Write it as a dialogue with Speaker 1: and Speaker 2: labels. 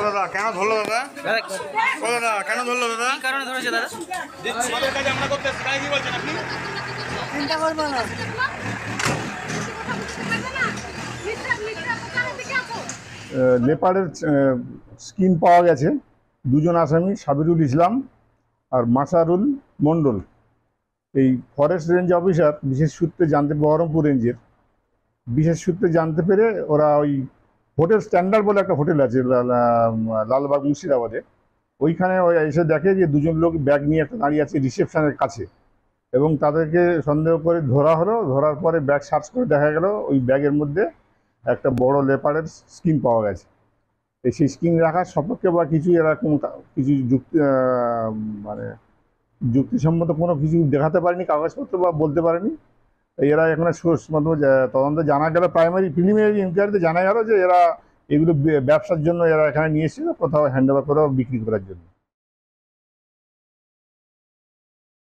Speaker 1: দাদা কেন ধরলো দাদা? দাদা কেন ধরলো দাদা?
Speaker 2: কি কারণে ধরেছে দাদা?
Speaker 1: আমাদের কাছে আমরা করতে তাই কি বলছেন আপনি?
Speaker 2: চিন্তা করবো না।
Speaker 3: নেপালের স্কিন পাওয়া গেছে। দুজন আসামি, সাবিরুল ইসলাম আর মাসারুল মণ্ডল। এই ফরেস্ট রেঞ্জ অফিসার বিশেষ সূত্রে বহরমপুর রেঞ্জের বিশেষ সূত্রে জানতে পেরে ওরা ওই হোটেল স্ট্যান্ডার্ড বলে একটা হোটেল আছে লালবাগ মুর্শিদাবাদে, ওইখানে ওই এসে দেখে যে দুজন লোক ব্যাগ নিয়ে একটা দাঁড়িয়ে আছে রিসেপশনের কাছে, এবং তাদেরকে সন্দেহ করে ধরা হলো। ধরার পরে ব্যাগ সার্চ করে দেখা গেল ওই ব্যাগের মধ্যে একটা বড় লেপার্ডের স্কিন পাওয়া গেছে। সেই স্কিন রাখার সপক্ষে বা কিছু এরকম কিছু মানে যুক্তিসম্মত কোনো কিছু দেখাতে পারেনি, কাগজপত্র বা বলতে পারেনি। এরা এখানে সোর্স তদন্তে জানা গেল, প্রিলিমিনারি ইনকোয়ারিতে জানা গেল যে এরা এগুলো ব্যবসার জন্য এরা এখানে নিয়ে এসেছিল, কোথাও হ্যান্ড ওভার করে বিক্রি করার জন্য।